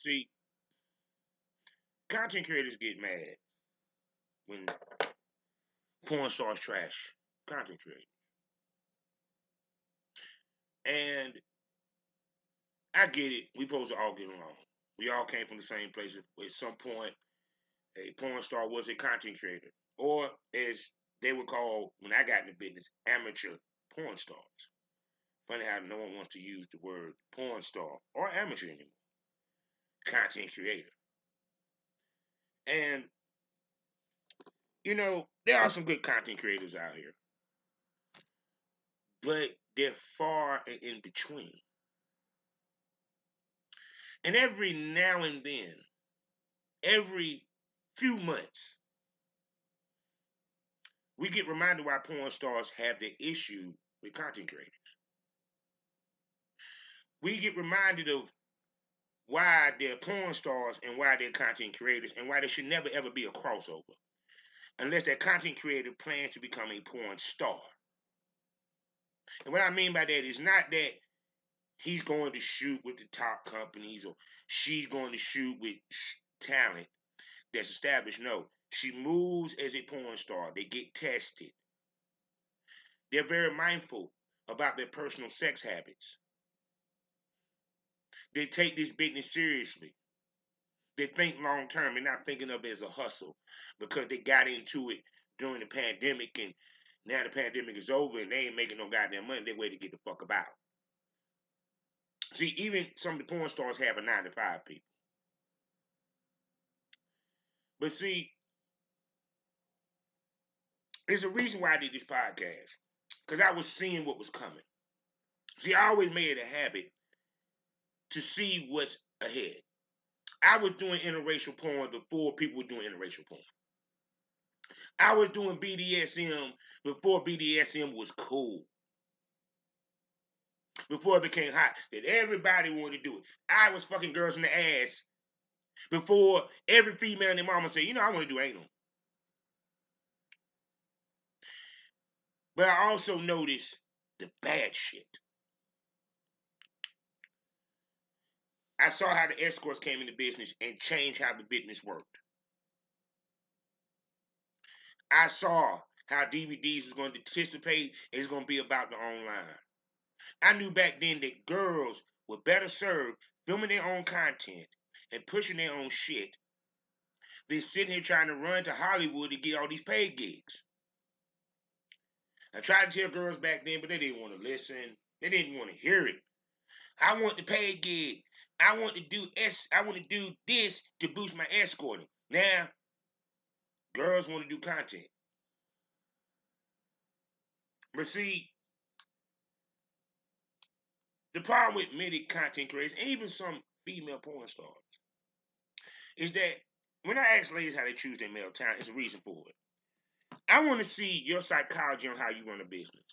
See, content creators get mad when porn stars trash content creators. And I get it. We supposed to all get along. We all came from the same place. At some point, a porn star was a content creator. Or as they were called when I got into business, amateur porn stars. Funny how no one wants to use the word porn star or amateur anymore. Content creator. And, there are some good content creators out here. But they're far and in between. And every now and then, every few months, we get reminded why porn stars have the issue with content creators. We get reminded of why they're porn stars and why they're content creators and why there should never ever be a crossover unless that content creator plans to become a porn star. And what I mean by that is not that he's going to shoot with the top companies or she's going to shoot with talent that's established. No, she moves as a porn star. They get tested. They're very mindful about their personal sex habits. They take this business seriously. They think long term. They're not thinking of it as a hustle because they got into it during the pandemic and now the pandemic is over and they ain't making no goddamn money. They're way to get the fuck about. See, even some of the porn stars have a 9 to 5 people. But see, there's a reason why I did this podcast. Because I was seeing what was coming. See, I always made it a habit to see what's ahead. I was doing interracial porn before people were doing interracial porn. I was doing BDSM before BDSM was cool. Before it became hot. That everybody wanted to do it. I was fucking girls in the ass before every female and their mama said, I want to do anal. But I also noticed the bad shit. I saw how the escorts came into business and changed how the business worked. I saw how DVDs was going to anticipate and it's going to be about the online. I knew back then that girls were better served filming their own content and pushing their own shit than sitting here trying to run to Hollywood to get all these paid gigs. I tried to tell girls back then, but they didn't want to listen. They didn't want to hear it. I want the paid gig. I want to do this to boost my escorting. Now, girls want to do content. But see, the problem with many content creators, and even some female porn stars, is that when I ask ladies how they choose their male talent, there's a reason for it. I want to see your psychology on how you run a business.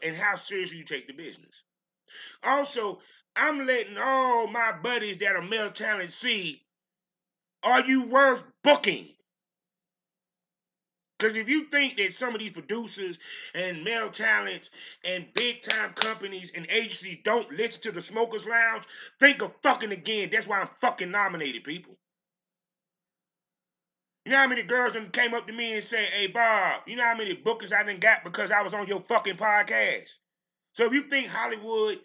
And how seriously you take the business. Also, I'm letting all my buddies that are male talent see, are you worth booking? Because if you think that some of these producers and male talents and big time companies and agencies don't listen to the Smokers Lounge, think of fucking again. That's why I'm fucking nominated, people. You know how many girls done came up to me and said, hey, Bob, you know how many bookers I done got because I was on your fucking podcast? So if you think Hollywood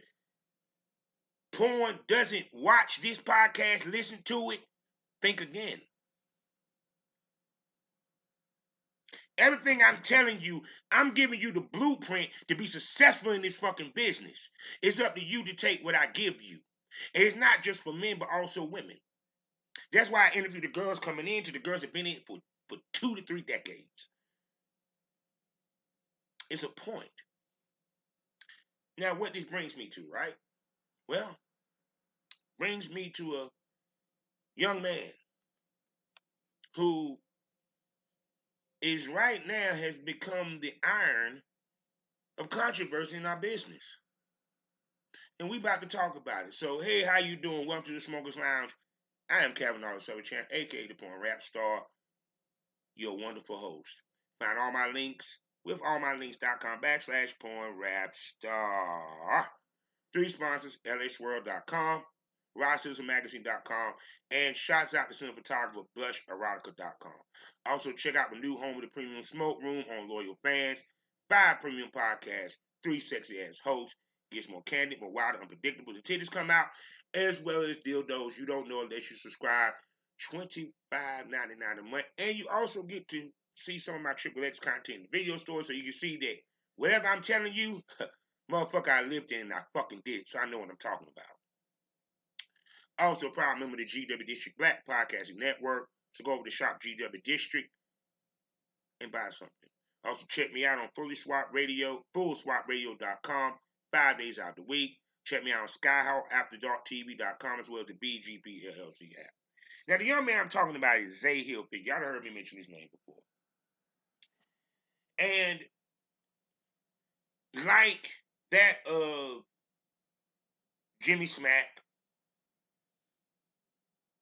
porn doesn't watch this podcast, listen to it, think again. Everything I'm telling you, I'm giving you the blueprint to be successful in this fucking business. It's up to you to take what I give you. And it's not just for men, but also women. That's why I interview the girls coming in to the girls that have been in for 2 to 3 decades. It's a point. Now, what this brings me to, right? Well, brings me to a young man who is right now has become the iron of controversy in our business. And we about to talk about it. So, hey, how you doing? Welcome to the Smokers Lounge. I am Kavanaugh Silverchamp, a.k.a. the Porn Rap Star, your wonderful host. Find all my links with allmylinks.com/Porn Rap Star. Three sponsors, lsworld.com, RodCitizenMagazine.com, and Shots Out to Cinematographer, BlushErotica.com. Also, check out the new home of the Premium Smoke Room on Loyal Fans. 5 premium podcasts, 3 sexy-ass hosts. Gets more candid, more wild, and unpredictable. The titties come out, as well as dildos you don't know unless you subscribe. $25.99 a month. And you also get to see some of my Triple X content in the video store, so you can see that whatever I'm telling you, motherfucker, I lived in and I fucking did, so I know what I'm talking about. Also, a proud member of the GW District Black Podcasting Network, so go over to Shop GW District and buy something. Also, check me out on Fully Swap Radio, FullSwapRadio.com, 5 days out of the week. Check me out on SkyhawkAfterDarkTV.com, as well as the BGP LLC app. Now, the young man I'm talking about is Zay Hilfiger. Y'all heard me mention his name before. And like that of Jimmy Smack,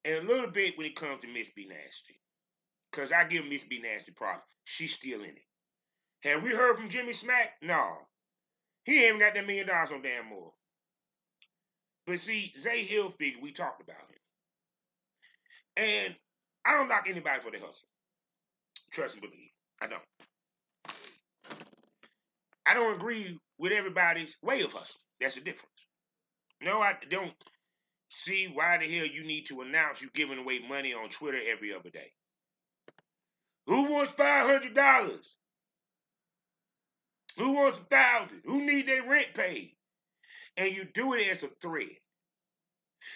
and a little bit when it comes to Miss B Nasty, because I give Miss B Nasty props. She's still in it. Have we heard from Jimmy Smack? No. He ain't got that $1 million on damn more. But see, Zay Hilfiger, we talked about him. And I don't knock anybody for their hustle. Trust and believe. I don't. I don't agree with everybody's way of hustling. That's the difference. No, I don't see why the hell you need to announce you giving away money on Twitter every other day. Who wants $500? Who wants $1,000? Who need their rent paid? And you do it as a thread.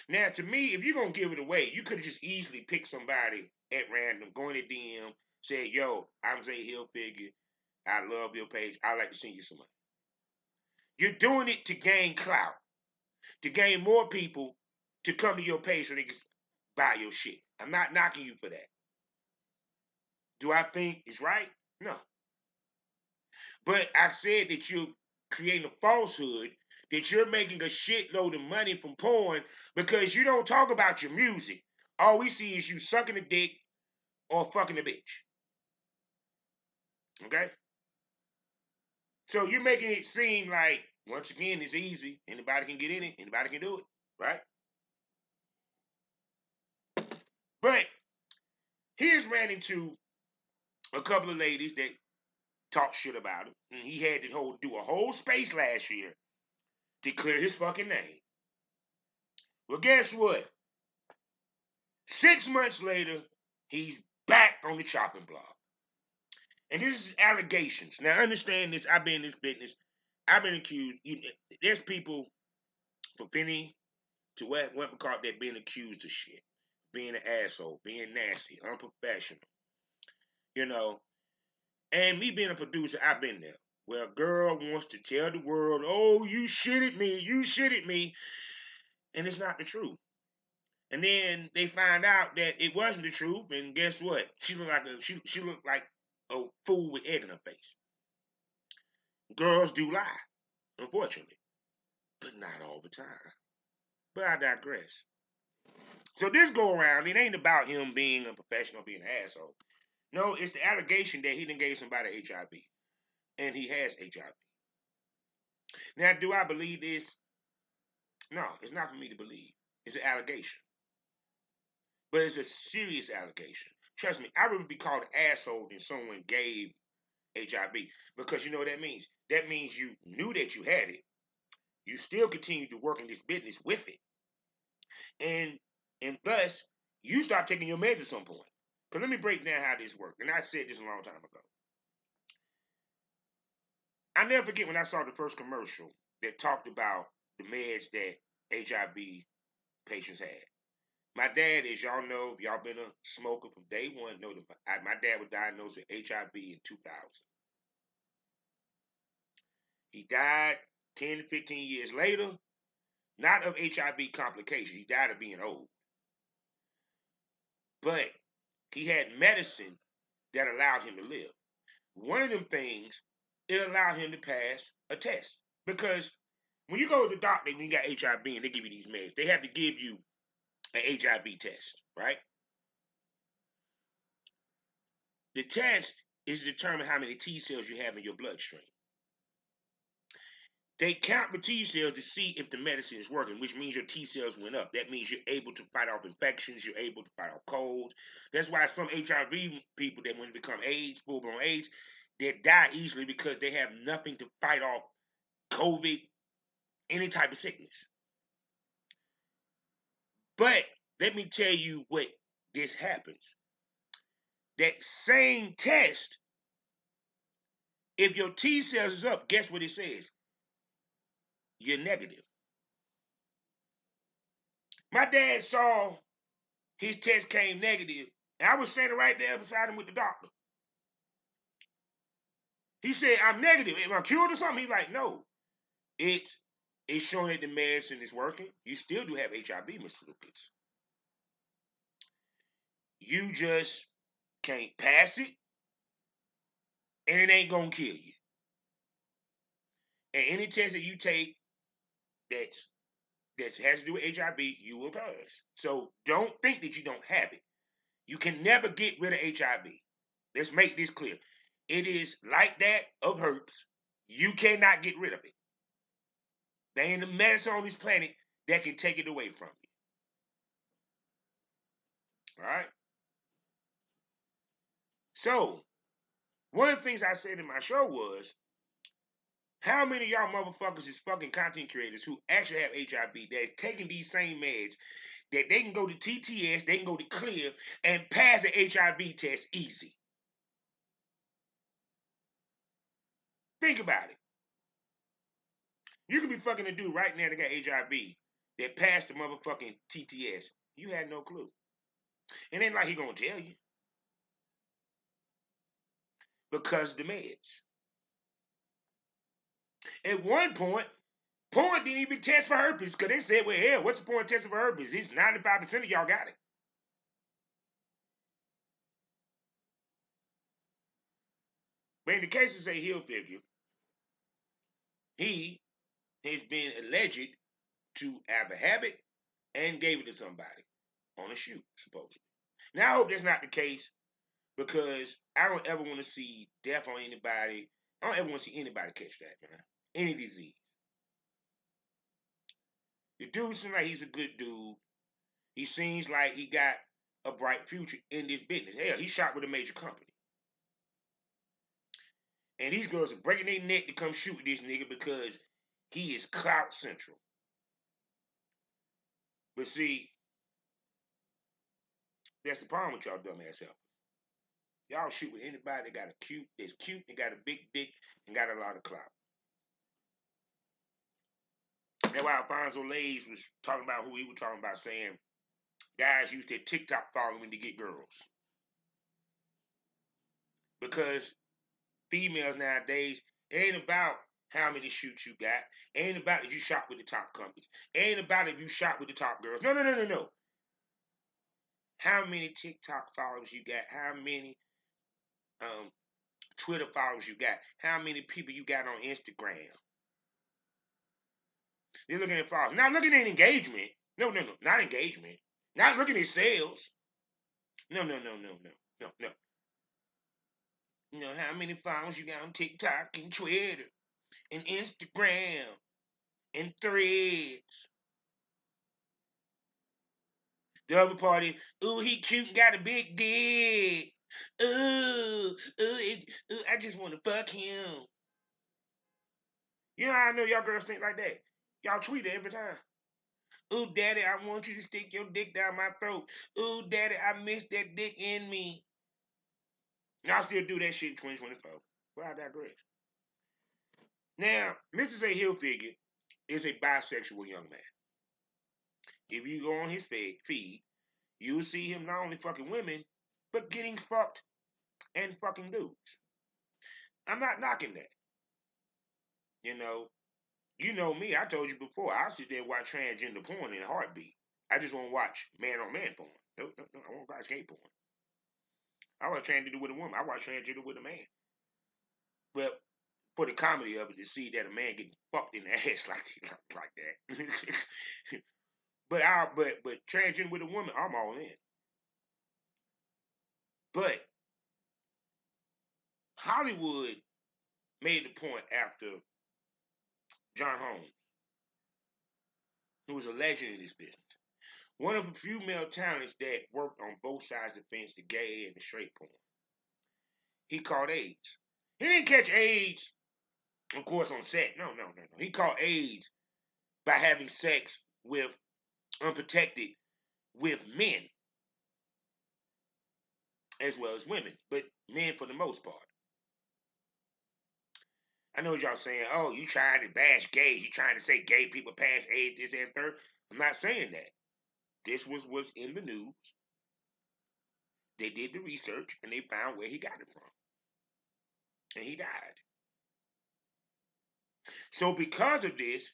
Now, to me, if you're going to give it away, you could have just easily picked somebody at random, going to DM, said, yo, I'm Zay Hilfiger. I love your page. I'd like to send you some money. You're doing it to gain clout, to gain more people to come to your page so they can buy your shit. I'm not knocking you for that. Do I think it's right? No. But I said that you're creating a falsehood, that you're making a shitload of money from porn because you don't talk about your music. All we see is you sucking a dick or fucking a bitch. Okay? So you're making it seem like, once again, it's easy. Anybody can get in it. Anybody can do it. Right? But here's ran into a couple of ladies that talk shit about him. And he had to do a whole space last year to clear his fucking name. Well, guess what? 6 months later, he's back on the chopping block. And this is allegations. Now, understand this. I've been in this business. I've been accused. There's people from Penny to what we call that being accused of shit. Being an asshole, being nasty, unprofessional. You know. And me being a producer, I've been there. Where a girl wants to tell the world, oh, you shitted me, you shitted me. And it's not the truth. And then they find out that it wasn't the truth, and guess what? She looked like a fool with egg in her face. Girls do lie, unfortunately, but not all the time. But I digress. So this go around, it ain't about him being a professional, being an asshole. No, it's the allegation that he done gave somebody HIV, and he has HIV. Now, do I believe this? No, it's not for me to believe. It's an allegation. But it's a serious allegation. Trust me, I would be called an asshole than someone gave HIV. Because you know what that means? That means you knew that you had it. You still continued to work in this business with it. And thus, you start taking your meds at some point. Because let me break down how this works. And I said this a long time ago. I never forget when I saw the first commercial that talked about the meds that HIV patients had. My dad, as y'all know, if y'all been a smoker from day one, know that my dad was diagnosed with HIV in 2000. He died 10 to 15 years later, not of HIV complications. He died of being old. But he had medicine that allowed him to live. One of them things, it allowed him to pass a test. Because when you go to the doctor when you got HIV and they give you these meds, they have to give you an HIV test, right? The test is to determine how many T cells you have in your bloodstream. They count the T cells to see if the medicine is working, which means your T cells went up. That means you're able to fight off infections. You're able to fight off colds. That's why some HIV people that when they become AIDS, full-blown AIDS, they die easily because they have nothing to fight off COVID, any type of sickness. But let me tell you what this happens. That same test, if your T cells is up, guess what it says? You're negative. My dad saw his test came negative, and I was standing right there beside him with the doctor. He said, I'm negative. Am I cured or something? He's like, no. It's it's showing that the medicine is working. You still do have HIV, Mr. Lucas. You just can't pass it, and it ain't gonna kill you. And any test that you take that's that has to do with HIV, you will pass. So don't think that you don't have it. You can never get rid of HIV. Let's make this clear. It is like that of herpes. You cannot get rid of it. There ain't a medicine on this planet that can take it away from you. All right? So, one of the things I said in my show was, how many of y'all motherfuckers is fucking content creators who actually have HIV that's taking these same meds that they can go to TTS, they can go to Clear, and pass the HIV test easy? Think about it. You could be fucking a dude right now that got HIV that passed the motherfucking TTS. You had no clue. It ain't like he gonna tell you. Because the meds. At one point, porn didn't even test for herpes because they said, well, hell, what's the point of testing for herpes? It's 95% of y'all got it. But in the case of say Hilfiger, he has been alleged to have a habit and gave it to somebody on a shoot, supposedly. Now, I hope that's not the case because I don't ever want to see death on anybody. I don't ever want to see anybody catch that, man. Any disease. The dude seems like he's a good dude. He seems like he got a bright future in this business. Hell, he shot with a major company. And these girls are breaking their neck to come shoot this nigga because he is clout central. But see, that's the problem with y'all dumbass helpers. Y'all shoot with anybody that's cute, and got a big dick, and got a lot of clout. That's why Alfonso Lays was talking about who he was talking about, saying guys use their TikTok following to get girls. Because females nowadays, it ain't about how many shoots you got. It ain't about if you shot with the top companies. It ain't about if you shot with the top girls. No. How many TikTok followers you got? How many Twitter followers you got? How many people you got on Instagram? They're looking at followers. Not looking at engagement. No. Not engagement. Not looking at sales. No. You know how many followers you got on TikTok and Twitter and Instagram and Threads. The other party, ooh, he cute and got a big dick. I just want to fuck him. You know how I know y'all girls think like that? Y'all tweet it every time. Ooh, daddy, I want you to stick your dick down my throat. Ooh, daddy, I miss that dick in me. Y'all still do that shit in 2024. But I digress. Now, Mr. Say Hilfiger is a bisexual young man. If you go on his feed, you'll see him not only fucking women, but getting fucked and fucking dudes. I'm not knocking that. You know me. I told you before. I'll sit there and watch transgender porn in a heartbeat. I just want to watch man on man porn. No. I won't watch gay porn. I watch transgender with a woman. I watch transgender with a man. Well, for the comedy of it, to see that a man get fucked in the ass like that. but transgender with a woman, I'm all in. But Hollywood made the point after John Holmes, who was a legend in this business. One of the few male talents that worked on both sides of the fence, the gay and the straight porn. He caught AIDS. He didn't catch AIDS, of course, on set. No. He caught AIDS by having sex with unprotected with men as well as women, but men for the most part. I know what y'all saying. Oh, you trying to bash gays. You trying to say gay people pass AIDS, this and third. I'm not saying that. This was in the news. They did the research and they found where he got it from. And he died. So because of this,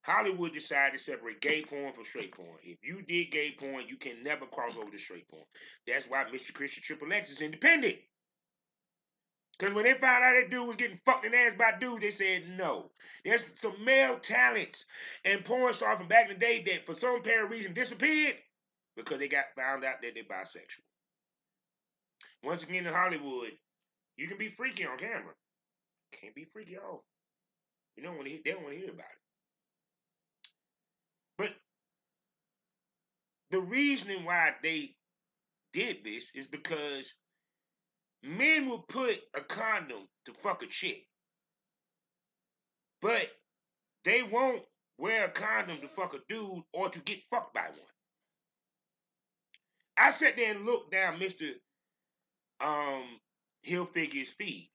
Hollywood decided to separate gay porn from straight porn. If you did gay porn, you can never cross over to straight porn. That's why Mr. Christian Triple X is independent. Because when they found out that dude was getting fucked in the ass by dudes, they said no. There's some male talents and porn stars from back in the day that for some apparent reason disappeared because they got found out that they're bisexual. Once again in Hollywood, you can be freaky on camera. Can't be freaky off. You don't want to. They don't want to hear about it. But the reasoning why they did this is because men will put a condom to fuck a chick, but they won't wear a condom to fuck a dude or to get fucked by one. I sat there and looked down Mr. Hilfiger's feed.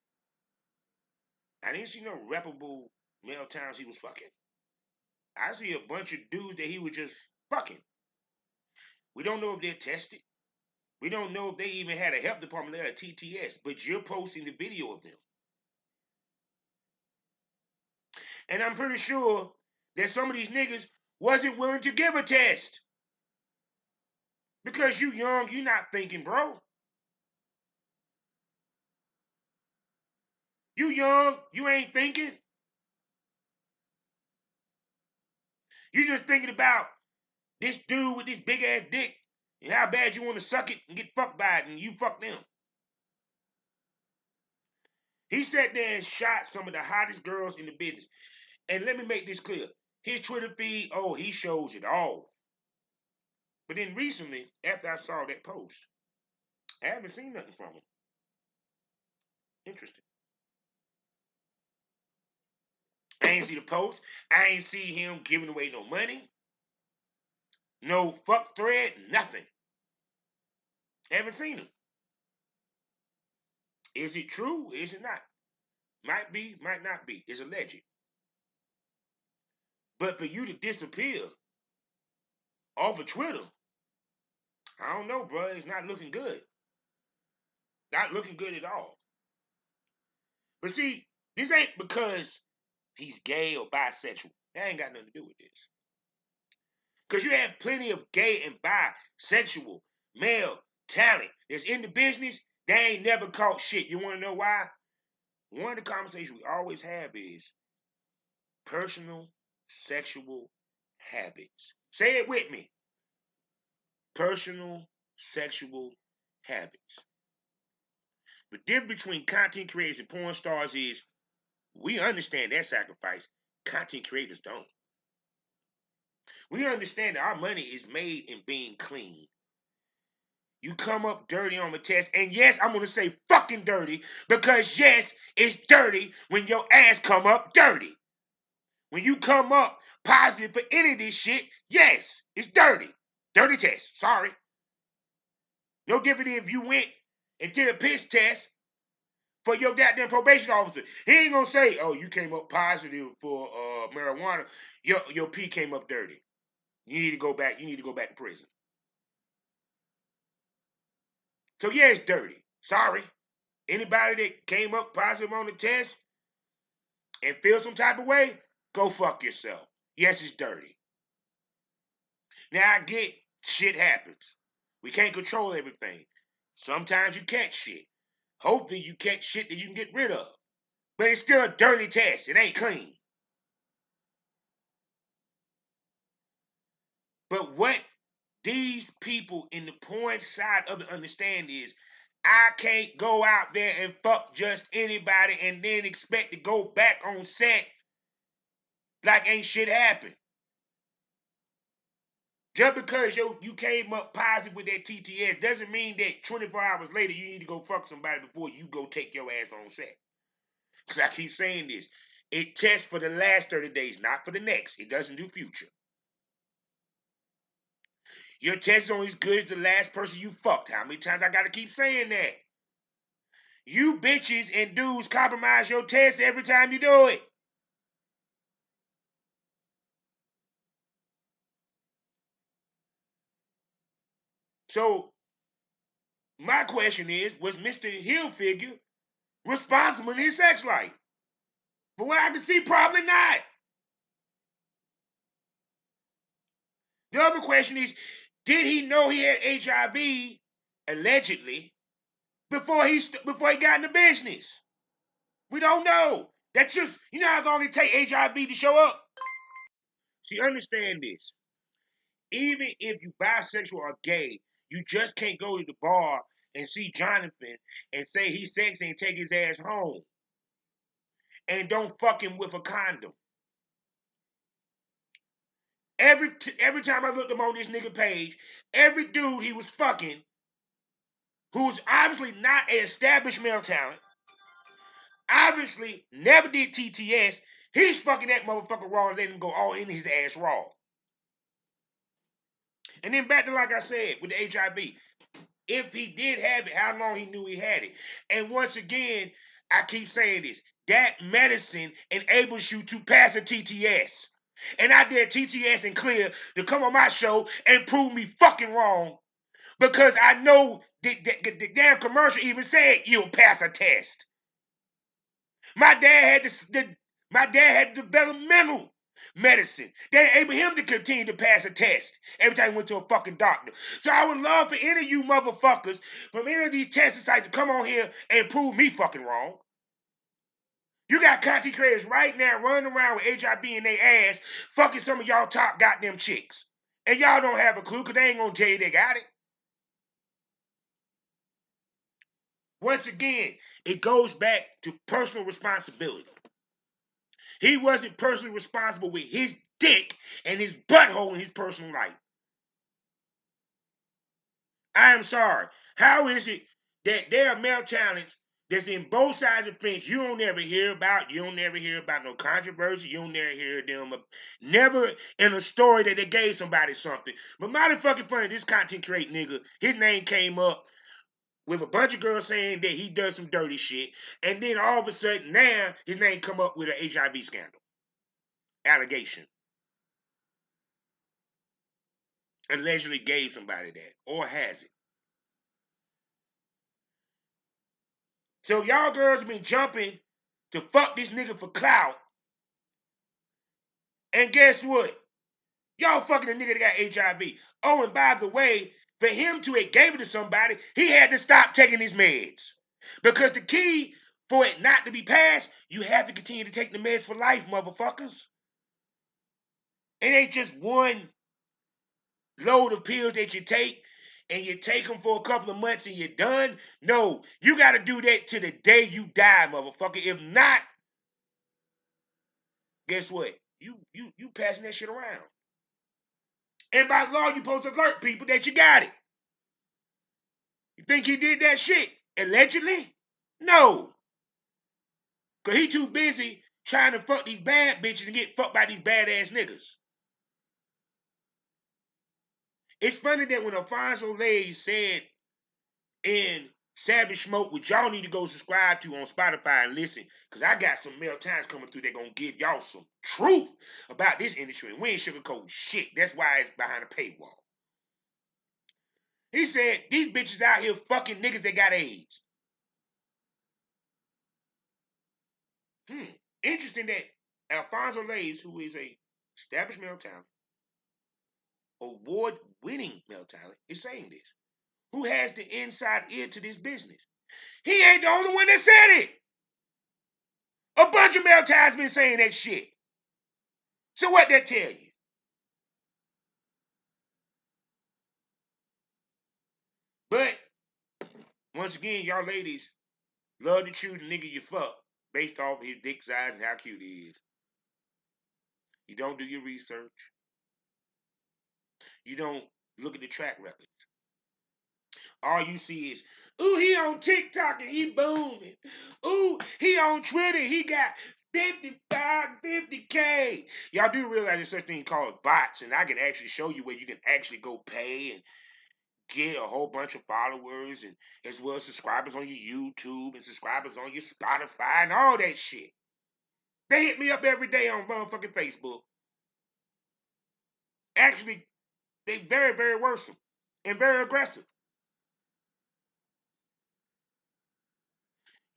I didn't see no reputable male talents he was fucking. I see a bunch of dudes that he was just fucking. We don't know if they're tested. We don't know if they even had a health department there, a TTS, but you're posting the video of them. And I'm pretty sure that some of these niggas wasn't willing to give a test. Because you young, you not thinking, bro. You young, you ain't thinking. You just thinking about this dude with this big ass dick and how bad you want to suck it and get fucked by it and you fuck them. He sat there and shot some of the hottest girls in the business. And let me make this clear. His Twitter feed, oh, he shows it off. But then recently, after I saw that post, I haven't seen nothing from him. Interesting. I ain't see the post. I ain't see him giving away no money. No fuck thread, nothing. Haven't seen him. Is it true? Is it not? Might be, might not be. It's alleged. But for you to disappear off of Twitter, I don't know, bro. It's not looking good. Not looking good at all. But see, this ain't because he's gay or bisexual. That ain't got nothing to do with this. Because you have plenty of gay and bisexual male talent that's in the business. They ain't never caught shit. You want to know why? One of the conversations we always have is personal sexual habits. Say it with me. Personal sexual habits. The difference between content creators and porn stars is we understand their sacrifice. Content creators don't. We understand that our money is made in being clean. You come up dirty on the test, and yes, I'm gonna say fucking dirty, because yes, it's dirty when your ass come up dirty. When you come up positive for any of this shit, yes, it's dirty. Dirty test. Sorry. No different if you went and did a piss test for your goddamn probation officer. He ain't gonna say, oh, you came up positive for marijuana. Your pee came up dirty. You need to go back. You need to go back to prison. So yeah, it's dirty. Sorry. Anybody that came up positive on the test and feel some type of way, go fuck yourself. Yes, it's dirty. Now I get shit happens. We can't control everything. Sometimes you catch shit. Hopefully you catch shit that you can get rid of. But it's still a dirty test. It ain't clean. But what these people in the porn side of it understand is I can't go out there and fuck just anybody and then expect to go back on set Like ain't shit happened. Just because you came up positive with that TTS doesn't mean that 24 hours later you need to go fuck somebody before you go take your ass on set. Because I keep saying this. It tests for the last 30 days, not for the next. It doesn't do future. Your test is only as good as the last person you fucked. How many times I gotta keep saying that? You bitches and dudes compromise your test every time you do it. So my question is, was Mr. Hilfiger responsible in his sex life? For what I can see, probably not. The other question is, did he know he had HIV allegedly before he got in the business? We don't know. That's just how long it take HIV to show up. See, understand this. Even if you bisexual or gay, you just can't go to the bar and see Jonathan and say he's sexy and take his ass home and don't fuck him with a condom. Every time I looked him on this nigga page, every dude he was fucking, who's obviously not an established male talent, obviously never did TTS, he's fucking that motherfucker raw and letting him go all in his ass raw. And then back to like I said with the HIV, if he did have it, how long he knew he had it. And once again, I keep saying this, that medicine enables you to pass a TTS. And I dare TTS and Clear to come on my show and prove me fucking wrong. Because I know the damn commercial even said you'll pass a test. My dad had developmental medicine that enabled him to continue to pass a test every time he went to a fucking doctor. So I would love for any of you motherfuckers from any of these testing sites to come on here and prove me fucking wrong. You got content creators right now running around with HIV in their ass, fucking some of y'all top goddamn chicks. And y'all don't have a clue because they ain't gonna tell you they got it. Once again, it goes back to personal responsibility. He wasn't personally responsible with his dick and his butthole in his personal life. I am sorry. How is it that there are male talents that's in both sides of the fence you don't ever hear about? You don't ever hear about no controversy. You don't ever hear them. Never in a story that they gave somebody something. But mighty fucking funny, this content create nigga, his name came up with a bunch of girls saying that he does some dirty shit. And then all of a sudden now his name come up with an HIV scandal. Allegation. Allegedly gave somebody that or has it. So y'all girls have been jumping to fuck this nigga for clout. And guess what? Y'all fucking a nigga that got HIV. Oh, and by the way, for him to have gave it to somebody, he had to stop taking his meds. Because the key for it not to be passed, you have to continue to take the meds for life, motherfuckers. It ain't just one load of pills that you take and you take them for a couple of months and you're done. No, you got to do that to the day you die, motherfucker. If not, guess what? You passing that shit around. And by law, you supposed to alert people that you got it. You think he did that shit? Allegedly? No. Because he too busy trying to fuck these bad bitches and get fucked by these badass niggas. It's funny that when Alfonso Lay said in Savage Smoke, which y'all need to go subscribe to on Spotify and listen, because I got some male times coming through that gonna give y'all some truth about this industry. And we ain't sugarcoating shit. That's why it's behind a paywall. He said, these bitches out here fucking niggas that got AIDS. Interesting that Alfonso Lays, who is a established male talent, award-winning male talent, is saying this. Who has the inside ear to this business? He ain't the only one that said it. A bunch of male talents been saying that shit. So what that tell you? But once again, y'all ladies love to choose the nigga you fuck based off his dick size and how cute he is. You don't do your research. You don't look at the track record. All you see is, ooh, he on TikTok and he booming. Ooh, he on Twitter, he got 55, 50K. Y'all do realize there's such thing called bots, and I can actually show you where you can actually go pay and get a whole bunch of followers and as well as subscribers on your YouTube and subscribers on your Spotify and all that shit. They hit me up every day on motherfucking Facebook. Actually, they very, very worrisome and very aggressive.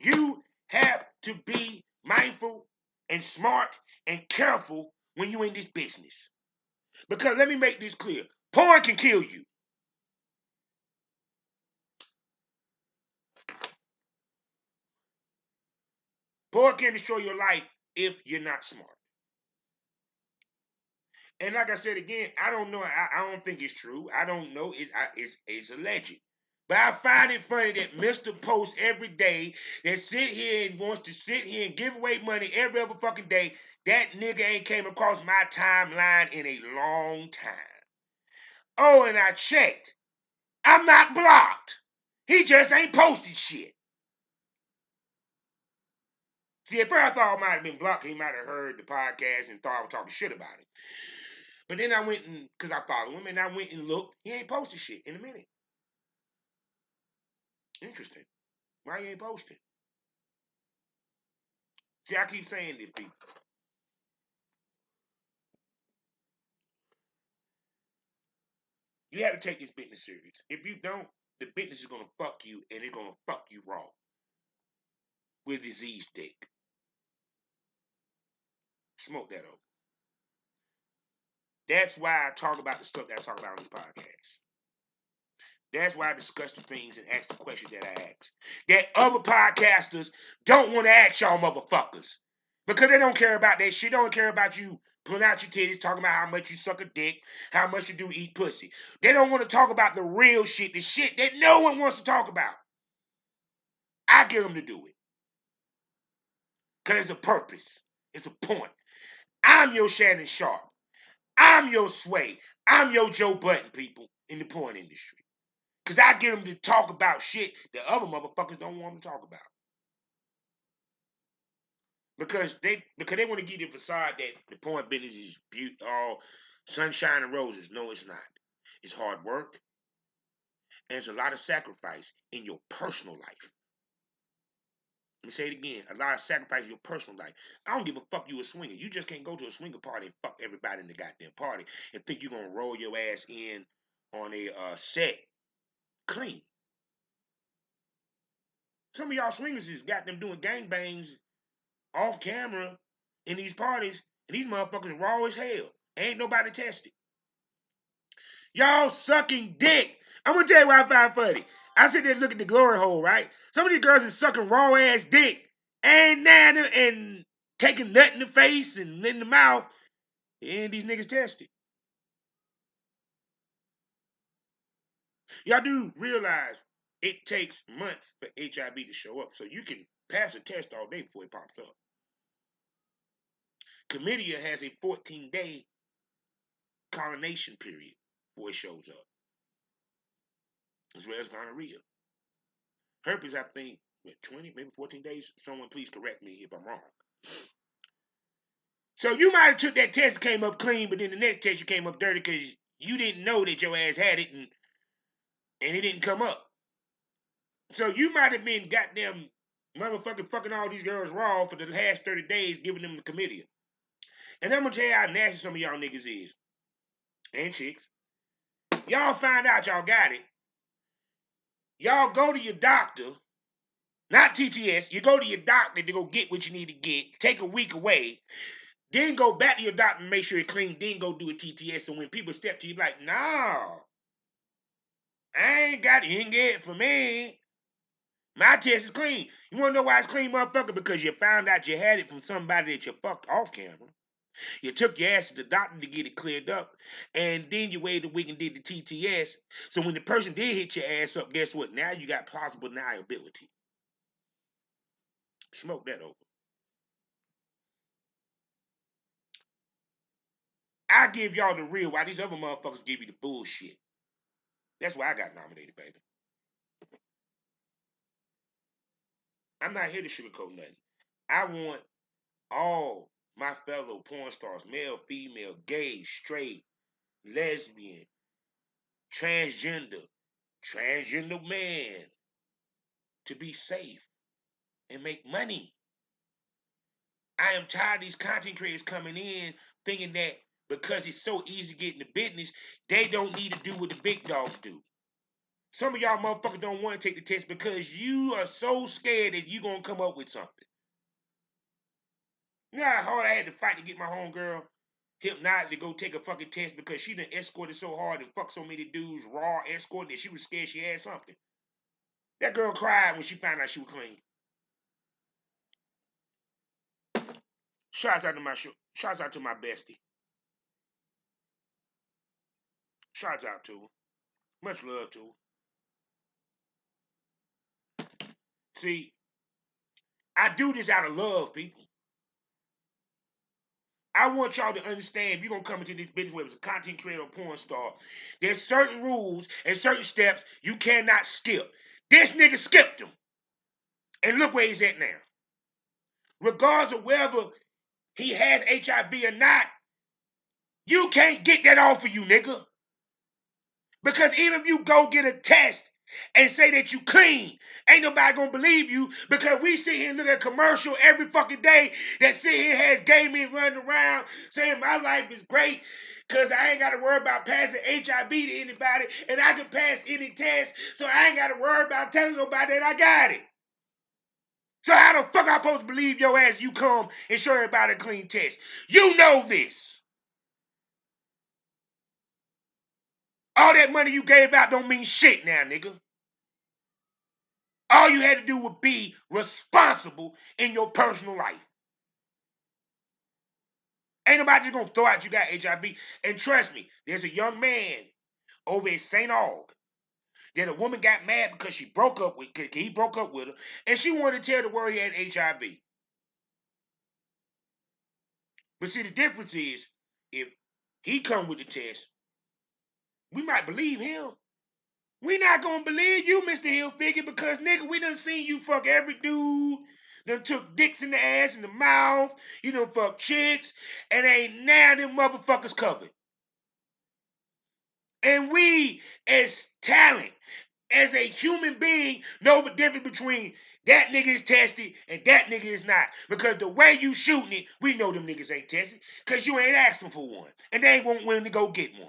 You have to be mindful and smart and careful when you're in this business. Because let me make this clear. Porn can kill you. Porn can destroy your life if you're not smart. And like I said again, I don't know. I don't think it's true. I don't know. It's alleged. But I find it funny that Mr. Post every day that sit here and wants to sit here and give away money every other fucking day. That nigga ain't came across my timeline in a long time. Oh, and I checked. I'm not blocked. He just ain't posted shit. See, at first I thought I might have been blocked. He might have heard the podcast and thought I was talking shit about it. But then I went and, because I follow him, and I went and looked. He ain't posted shit in a minute. Interesting. Why you ain't posting? See, I keep saying this, people. You have to take this business serious. If you don't, the business is going to fuck you, and it's going to fuck you raw with disease dick. Smoke that over. That's why I talk about the stuff that I talk about on this podcast. That's why I discuss the things and ask the questions that I ask. That other podcasters don't want to ask y'all motherfuckers. Because they don't care about that shit. They don't care about you pulling out your titties, talking about how much you suck a dick, how much you do eat pussy. They don't want to talk about the real shit, the shit that no one wants to talk about. I get them to do it. Because it's a purpose. It's a point. I'm your Shannon Sharp. I'm your Sway. I'm your Joe Budden, people, in the porn industry. Because I get them to talk about shit that other motherfuckers don't want them to talk about. Because they want to give you the facade that the porn business is all sunshine and roses. No, it's not. It's hard work. And it's a lot of sacrifice in your personal life. Let me say it again. A lot of sacrifice in your personal life. I don't give a fuck you a swinger. You just can't go to a swinger party and fuck everybody in the goddamn party and think you're going to roll your ass in on a set clean. Some of y'all swingers is got them doing gangbangs off camera in these parties, and these motherfuckers raw as hell. Ain't nobody tested. Y'all sucking dick. I'm gonna tell you why I find funny. I sit there and look at the glory hole, right? Some of these girls is sucking raw ass dick and taking nut in the face and in the mouth, and these niggas tested. Y'all do realize it takes months for HIV to show up, so you can pass a test all day before it pops up. Chlamydia has a 14-day coronation period before it shows up, as well as gonorrhea. Herpes, I think, 20, maybe 14 days. Someone please correct me if I'm wrong. So you might have took that test and came up clean, but then the next test you came up dirty because you didn't know that your ass had it and it didn't come up. So you might have been goddamn motherfucking fucking all these girls raw for the last 30 days giving them the chlamydia. And I'm gonna tell you how nasty some of y'all niggas is. And chicks. Y'all find out y'all got it. Y'all go to your doctor, not TTS, you go to your doctor to go get what you need to get, take a week away, then go back to your doctor and make sure it's clean, then go do a TTS. So when people step to you, like, no, I ain't got it. You ain't get it for me. My test is clean. You want to know why it's clean, motherfucker? Because you found out you had it from somebody that you fucked off camera. You took your ass to the doctor to get it cleared up, and then you waited a week and did the TTS. So when the person did hit your ass up, guess what? Now you got plausible deniability. Smoke that over. I give y'all the real, while these other motherfuckers give you the bullshit. That's why I got nominated, baby. I'm not here to sugarcoat nothing. I want all my fellow porn stars, male, female, gay, straight, lesbian, transgender, transgender man, to be safe and make money. I am tired of these content creators coming in thinking that because it's so easy to get in the business, they don't need to do what the big dogs do. Some of y'all motherfuckers don't want to take the test because you are so scared that you're going to come up with something. You know how hard I had to fight to get my homegirl Hypnotic to go take a fucking test because she done escorted so hard and fucked so many dudes raw escort that she was scared she had something. That girl cried when she found out she was clean. Shouts out to my bestie. Shouts out to her. Much love to her. See, I do this out of love, people. I want y'all to understand if you're going to come into this business whether it's a content creator or porn star, there's certain rules and certain steps you cannot skip. This nigga skipped them. And look where he's at now. Regardless of whether he has HIV or not, you can't get that off of you, nigga. Because even if you go get a test and say that you clean, ain't nobody gonna believe you because we sit here and look at a commercial every fucking day that sit here has gay men running around saying my life is great because I ain't got to worry about passing HIV to anybody and I can pass any test so I ain't got to worry about telling nobody that I got it. So how the fuck I supposed to believe your ass you come and show everybody a clean test? You know this. All that money you gave out don't mean shit now, nigga. All you had to do would be responsible in your personal life. Ain't nobody just gonna throw out you got HIV. And trust me, there's a young man over in St. Aug that a woman got mad because he broke up with her, and she wanted to tell the world he had HIV. But see, the difference is, if he come with the test, we might believe him. We not gonna believe you, Mr. Hilfiger, because nigga, we done seen you fuck every dude, done took dicks in the ass, in the mouth, you done fuck chicks, and ain't now them motherfuckers covered. And we, as talent, as a human being, know the difference between that nigga is tested and that nigga is not. Because the way you shooting it, we know them niggas ain't tested, because you ain't asking for one, and they ain't willing to go get one.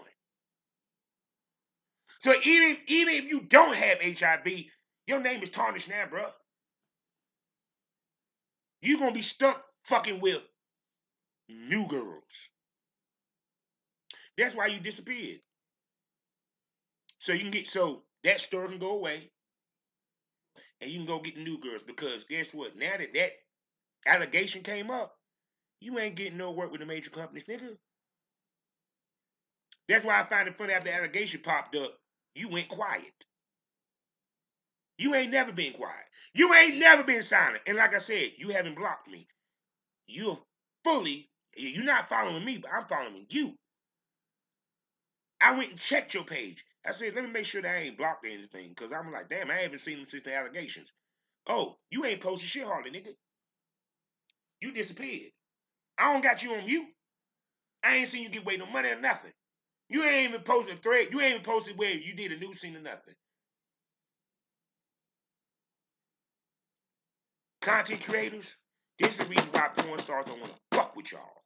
So even if you don't have HIV, your name is tarnished now, bro. You're gonna be stuck fucking with new girls. That's why you disappeared. So that story can go away, and you can go get the new girls. Because guess what? Now that allegation came up, you ain't getting no work with the major companies, nigga. That's why I find it funny after the allegation popped up, you went quiet. You ain't never been quiet. You ain't never been silent. And like I said, you haven't blocked me. You're not following me, but I'm following you. I went and checked your page. I said, let me make sure that I ain't blocked or anything. Because I'm like, damn, I haven't seen them since the allegations. Oh, you ain't posted shit hardly, nigga. You disappeared. I don't got you on mute. I ain't seen you get away no money or nothing. You ain't even posted a thread. You ain't even posted where you did a new scene or nothing. Content creators, this is the reason why porn stars don't want to fuck with y'all.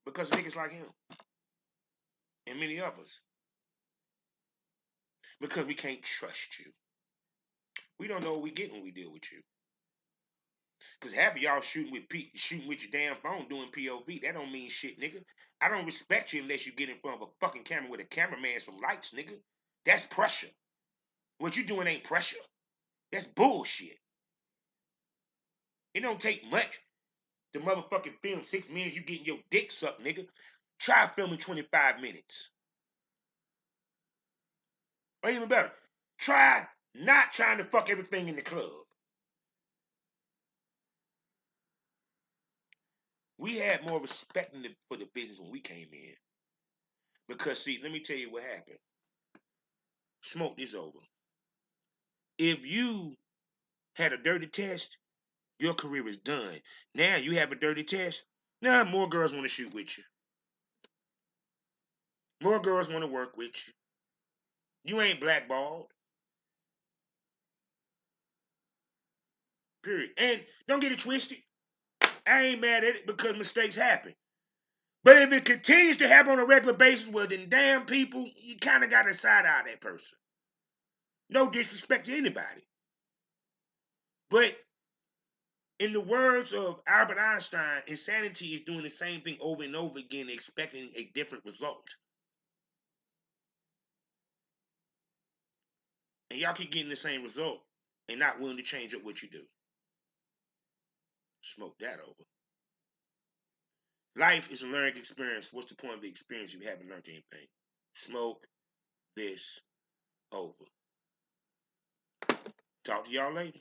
Because niggas like him. And many of us. Because we can't trust you. We don't know what we get when we deal with you. Because half of y'all shooting with your damn phone doing POV. That don't mean shit, nigga. I don't respect you unless you get in front of a fucking camera with a cameraman and some lights, nigga. That's pressure. What you doing ain't pressure. That's bullshit. It don't take much to motherfucking film 6 minutes you getting your dick sucked, nigga. Try filming 25 minutes. Or even better, try not trying to fuck everything in the club. We had more respect for the business when we came in. Because see, let me tell you what happened. Smoke this over. If you had a dirty test, your career is done. Now you have a dirty test. Now more girls want to shoot with you. More girls want to work with you. You ain't blackballed. Period. And don't get it twisted. I ain't mad at it because mistakes happen. But if it continues to happen on a regular basis, well, then damn people, you kind of got to side eye that person. No disrespect to anybody. But in the words of Albert Einstein, insanity is doing the same thing over and over again, expecting a different result. And y'all keep getting the same result and not willing to change up what you do. Smoke that over. Life is a learning experience. What's the point of the experience if you haven't learned anything? Smoke this over. Talk to y'all later.